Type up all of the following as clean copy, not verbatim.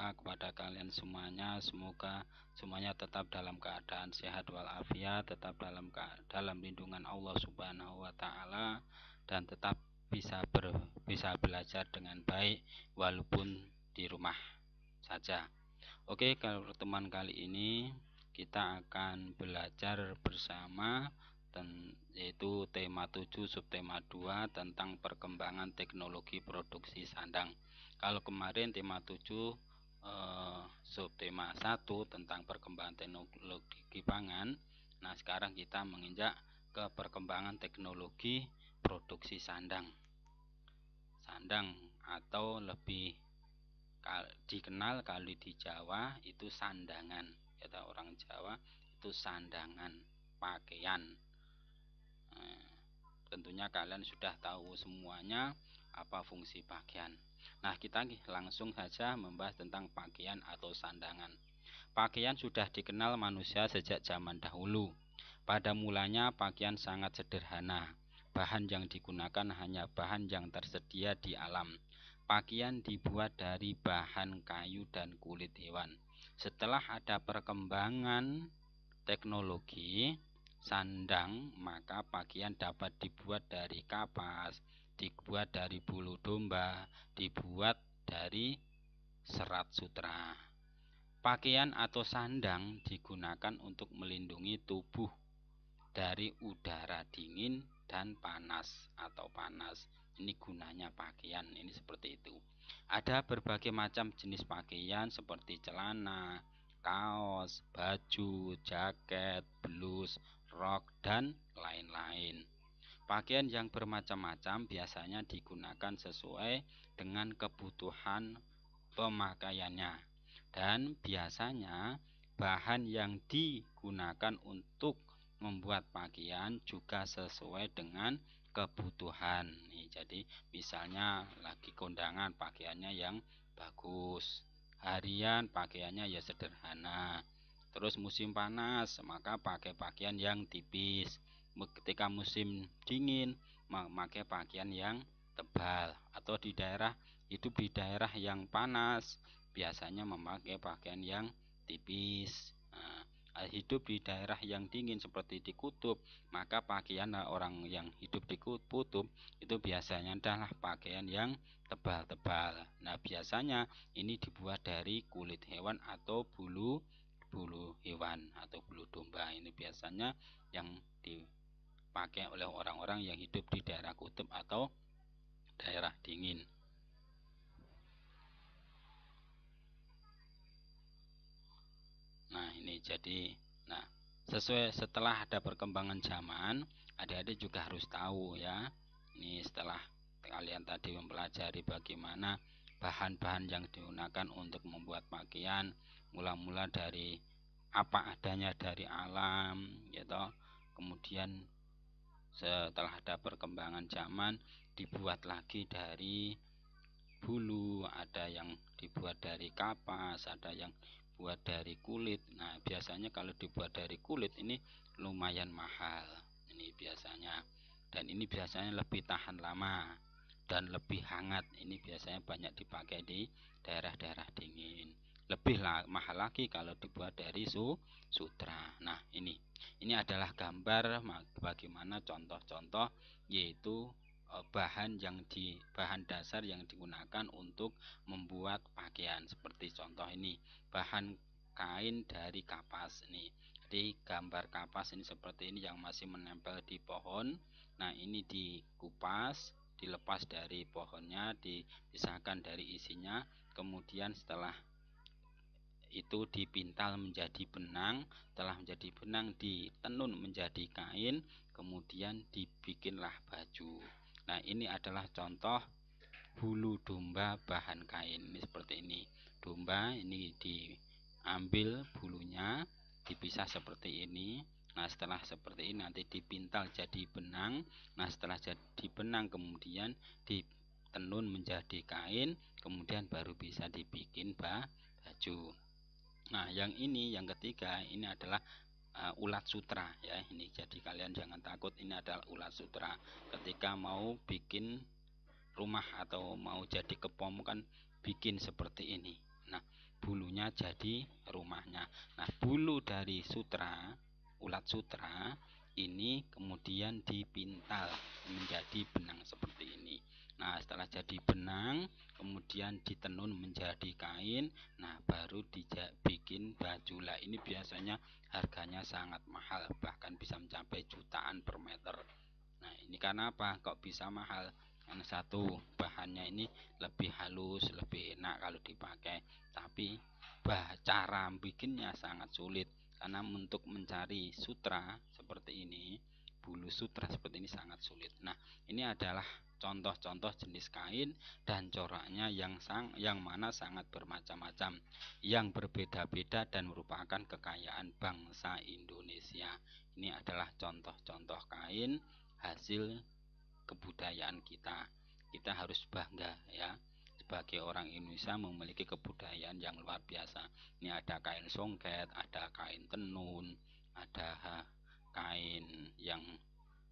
berdoa kepada kalian semuanya, semoga semuanya tetap dalam keadaan sehat walafiat, tetap dalam lindungan Allah Subhanahu wa taala, dan tetap bisa belajar dengan baik walaupun di rumah saja. Oke, kalau pertemuan kali ini kita akan belajar bersama yaitu tema 7 subtema 2 tentang perkembangan teknologi produksi sandang. Kalau kemarin tema 7 subtema 1 tentang perkembangan teknologi pangan. Nah, sekarang kita menginjak ke perkembangan teknologi produksi sandang. Sandang atau lebih dikenal kalau di Jawa itu sandangan. Kata orang Jawa itu sandangan pakaian. Tentunya kalian sudah tahu semuanya apa fungsi pakaian. Nah, kita langsung saja membahas tentang pakaian atau sandangan. Pakaian sudah dikenal manusia sejak zaman dahulu. Pada mulanya pakaian sangat sederhana. Bahan yang digunakan hanya bahan yang tersedia di alam. Pakaian dibuat dari bahan kayu dan kulit hewan. Setelah ada perkembangan teknologi sandang, maka pakaian dapat dibuat dari kapas, dibuat dari bulu domba, dibuat dari serat sutra. Pakaian atau sandang digunakan untuk melindungi tubuh dari udara dingin dan panas atau panas. Ini gunanya pakaian, ini seperti itu. Ada berbagai macam jenis pakaian seperti celana, kaos, baju, jaket, blus, rok, dan lain-lain. Pakaian yang bermacam-macam biasanya digunakan sesuai dengan kebutuhan pemakaiannya. Dan biasanya bahan yang digunakan untuk membuat pakaian juga sesuai dengan kebutuhan. Nih, jadi misalnya lagi kondangan pakaiannya yang bagus, harian pakaiannya ya sederhana. Terus musim panas maka pakai pakaian yang tipis. Ketika musim dingin memakai pakaian yang tebal. Atau di daerah yang panas biasanya memakai pakaian yang tipis. Hidup di daerah yang dingin seperti di kutub, maka pakaian orang yang hidup di kutub itu biasanya adalah pakaian yang tebal-tebal. Nah, biasanya ini dibuat dari kulit hewan atau bulu hewan atau bulu domba. Ini biasanya yang dipakai oleh orang-orang yang hidup di daerah kutub atau daerah dingin. Nah, ini jadi, nah, setelah ada perkembangan zaman, adik-adik juga harus tahu ya. Ini setelah kalian tadi mempelajari bagaimana bahan-bahan yang digunakan untuk membuat pakaian, mula-mula dari apa adanya dari alam, gitu. Kemudian setelah ada perkembangan zaman, dibuat lagi dari bulu, ada yang dibuat dari kapas, ada yang buat dari kulit. Nah, biasanya kalau dibuat dari kulit ini lumayan mahal. Ini biasanya, dan ini biasanya lebih tahan lama dan lebih hangat. Ini biasanya banyak dipakai di daerah-daerah dingin. Lebih mahal lagi kalau dibuat dari sutra. Nah, ini adalah gambar bagaimana contoh-contoh, yaitu bahan dasar yang digunakan untuk membuat pakaian. Seperti contoh ini, bahan kain dari kapas. Ini jadi gambar kapas ini seperti ini yang masih menempel di pohon. Nah, ini dikupas, dilepas dari pohonnya, dipisahkan dari isinya, kemudian setelah itu dipintal menjadi benang, setelah menjadi benang ditenun menjadi kain, kemudian dibikinlah baju. Nah, ini adalah contoh bulu domba bahan kain. Ini seperti ini. Domba ini diambil bulunya, dipisah seperti ini. Nah, setelah seperti ini nanti dipintal jadi benang. Nah, setelah jadi benang kemudian ditenun menjadi kain, kemudian baru bisa dibikin baju. Nah, yang ketiga ini adalah ulat sutra ya. Ini jadi kalian jangan takut, ini adalah ulat sutra. Ketika mau bikin rumah atau mau jadi kepom kan bikin seperti ini. Nah, bulunya jadi rumahnya. Nah, bulu dari sutra, ulat sutra ini kemudian dipintal menjadi benang seperti ini. Nah, setelah jadi benang kemudian ditenun menjadi kain. Nah, baru dibikin baju. Lah, ini biasanya harganya sangat mahal, bahkan bisa mencapai jutaan per meter. Nah, ini karena apa kok bisa mahal? Karena satu, bahannya ini lebih halus, lebih enak kalau dipakai, tapi cara bikinnya sangat sulit. Karena untuk mencari sutra seperti ini, bulu sutra seperti ini sangat sulit. Nah, ini adalah contoh-contoh jenis kain dan coraknya yang mana sangat bermacam-macam, yang berbeda-beda dan merupakan kekayaan bangsa Indonesia. Ini adalah contoh-contoh kain hasil kebudayaan kita. Kita harus bangga ya, sebagai orang Indonesia memiliki kebudayaan yang luar biasa. Ini ada kain songket, ada kain tenun, ada kain yang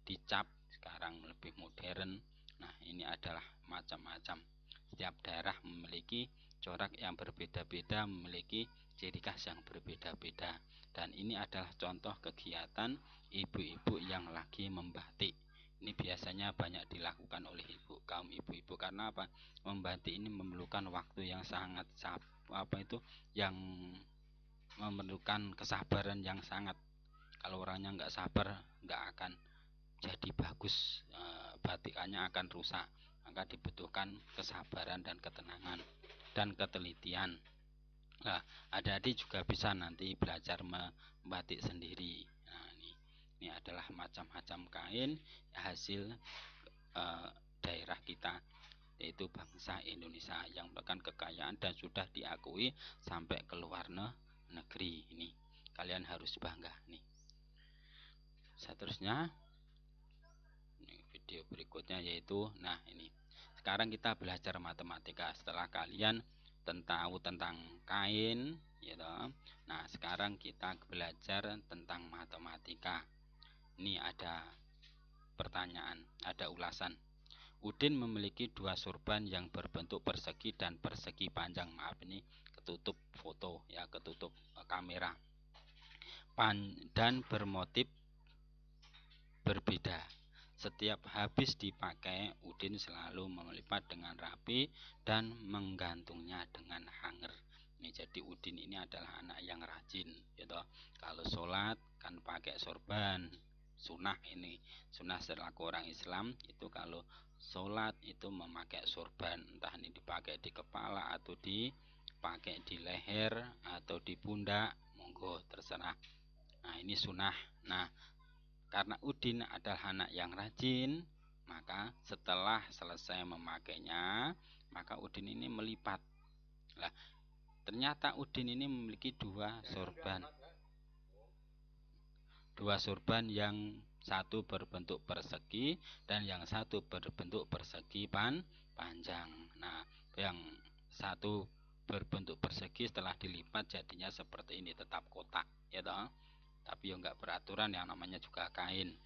dicap, sekarang lebih modern. Nah, ini adalah macam-macam. Setiap daerah memiliki corak yang berbeda-beda, memiliki ciri khas yang berbeda-beda. Dan ini adalah contoh kegiatan ibu-ibu yang lagi membatik. Ini biasanya banyak dilakukan oleh kaum ibu-ibu. Karena apa? Membatik ini memerlukan waktu yang sangat yang memerlukan kesabaran yang sangat. Kalau orangnya nggak sabar, nggak akan jadi bagus, batikannya akan rusak. Maka dibutuhkan kesabaran dan ketenangan dan ketelitian. Nah, adik-adik juga bisa nanti belajar membatik sendiri. Nah, ini adalah macam-macam kain hasil daerah kita, yaitu bangsa Indonesia, yang merupakan kekayaan dan sudah diakui sampai ke luar negeri. Ini kalian harus bangga nih. Seterusnya video berikutnya yaitu, nah ini sekarang kita belajar matematika. Setelah kalian tahu tentang kain gitu. Nah, sekarang kita belajar tentang matematika. Ini ada pertanyaan, ada ulasan. Udin memiliki dua sorban yang berbentuk persegi dan persegi panjang. Maaf, ini ketutup foto ya, ketutup kamera. Dan bermotif berbeda. Setiap habis dipakai, Udin selalu melipat dengan rapi dan menggantungnya dengan hanger. Ini jadi Udin ini adalah anak yang rajin gitu. Kalau sholat kan pakai sorban, sunnah. Ini sunnah selaku orang Islam itu kalau sholat itu memakai sorban, entah ini dipakai di kepala atau dipakai di leher atau di pundak, monggo terserah. Nah, ini sunnah. Nah, karena Udin adalah anak yang rajin, maka setelah selesai memakainya, maka Udin ini melipat. Nah, ternyata Udin ini memiliki dua sorban yang satu berbentuk persegi dan yang satu berbentuk persegi panjang. Nah, yang satu berbentuk persegi setelah dilipat jadinya seperti ini, tetap kotak ya toh. Tapi ya enggak beraturan, yang namanya juga kain.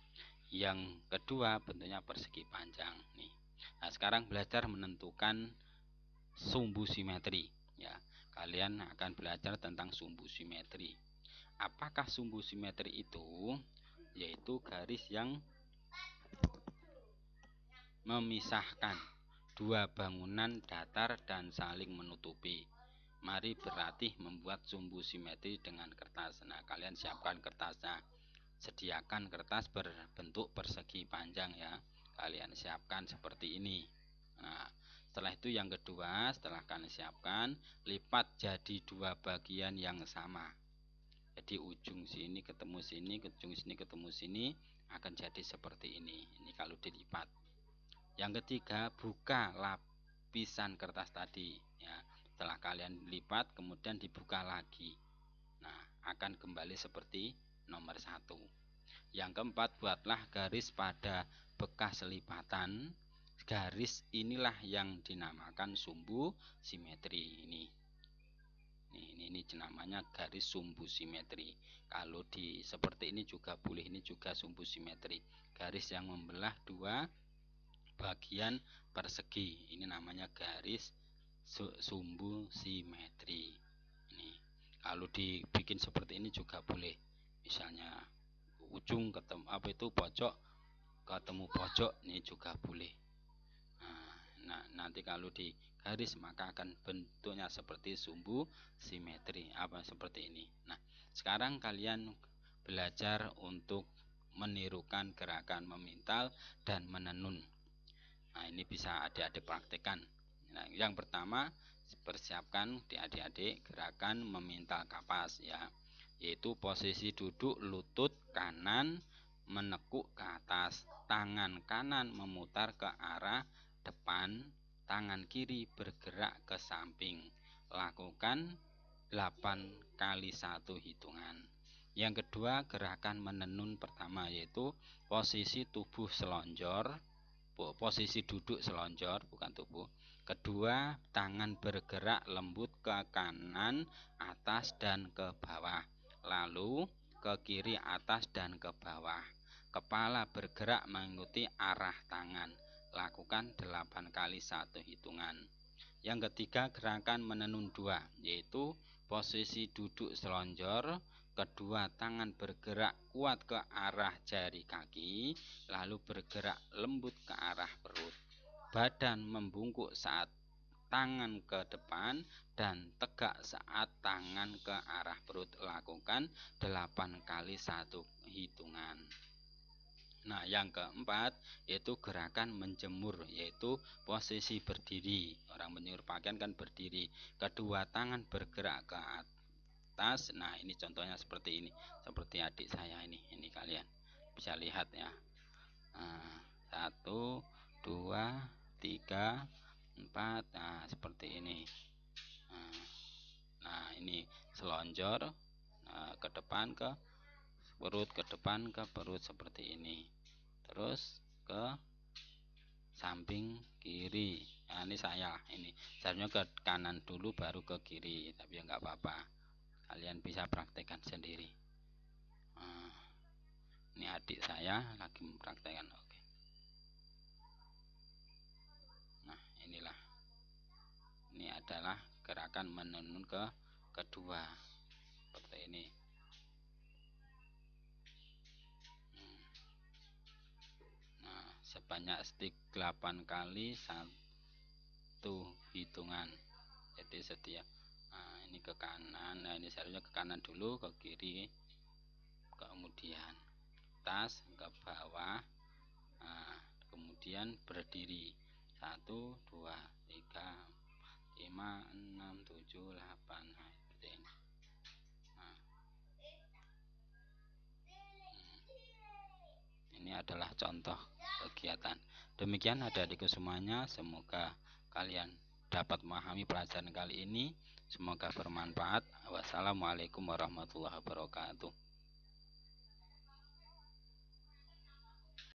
Yang kedua bentuknya persegi panjang nih. Nah, sekarang belajar menentukan sumbu simetri ya. Kalian akan belajar tentang sumbu simetri. Apakah sumbu simetri itu? Yaitu garis yang memisahkan dua bangunan datar dan saling menutupi. Mari berlatih membuat sumbu simetri dengan kertas. Nah, kalian siapkan kertasnya. Sediakan kertas berbentuk persegi panjang ya. Kalian siapkan seperti ini. Nah, setelah itu yang kedua, setelah kalian siapkan, lipat jadi dua bagian yang sama. Jadi ujung sini ketemu sini, ujung sini ketemu sini, akan jadi seperti ini. Ini kalau dilipat. Yang ketiga, buka lapisan kertas tadi ya. Setelah kalian lipat kemudian dibuka lagi. Nah, akan kembali seperti nomor 1. Yang keempat, buatlah garis pada bekas lipatan. Garis inilah yang dinamakan sumbu simetri. Ini namanya garis sumbu simetri. Kalau seperti ini juga boleh, ini juga sumbu simetri. Garis yang membelah dua bagian persegi. Ini namanya garis sumbu simetri. Ini Kalau dibikin seperti ini juga boleh. Misalnya ujung ketemu pojok ketemu pojok, ini juga boleh. Nah, nanti kalau di garis maka akan bentuknya seperti sumbu simetri seperti ini. Nah, sekarang kalian belajar untuk menirukan gerakan memintal dan menenun. Nah, ini bisa adik-adik praktekkan. Nah, yang pertama persiapkan di adik-adik gerakan memintal kapas ya, yaitu posisi duduk lutut kanan menekuk ke atas, tangan kanan memutar ke arah depan, tangan kiri bergerak ke samping. Lakukan 8 kali 1 hitungan. Yang kedua, gerakan menenun pertama yaitu posisi tubuh selonjor, posisi duduk selonjor bukan tubuh. Kedua, tangan bergerak lembut ke kanan, atas dan ke bawah. Lalu ke kiri, atas dan ke bawah. Kepala bergerak mengikuti arah tangan. Lakukan 8 kali 1 hitungan. Yang ketiga, gerakan menenun 2, yaitu posisi duduk selonjor, kedua tangan bergerak kuat ke arah jari kaki, lalu bergerak lembut ke arah perut. Badan membungkuk saat tangan ke depan dan tegak saat tangan ke arah perut. Lakukan 8 kali 1 hitungan. Nah, yang keempat yaitu gerakan menjemur, yaitu posisi berdiri. Orang menjemur pakaian kan berdiri. Kedua tangan bergerak ke atas. Nah, ini contohnya seperti ini. Seperti adik saya ini. Ini kalian bisa lihat ya. 1, 2, 3, 4. Nah, seperti ini. Nah, ini selonjor ke depan ke perut, ke depan ke perut seperti ini. Terus ke samping kiri. Nah, ini saya ini seharusnya ke kanan dulu baru ke kiri, tapi ya nggak apa-apa, kalian bisa praktekkan sendiri. Ini adik saya lagi mempraktekkan. Oke. Nah, inilah, ini adalah gerakan menenun kedua seperti ini. Sebanyak 8 kali 1 hitungan. Jadi setiap ini ke kanan. Nah, ini seharusnya ke kanan dulu, ke kiri, kemudian atas, ke bawah, kemudian berdiri. 1, 2, 3, 5, 6, 7, 8. Nah, seperti ini. Ini adalah contoh kegiatan. Demikian adik-adikku semuanya, semoga kalian dapat memahami pelajaran kali ini. Semoga bermanfaat. Wassalamualaikum warahmatullahi wabarakatuh.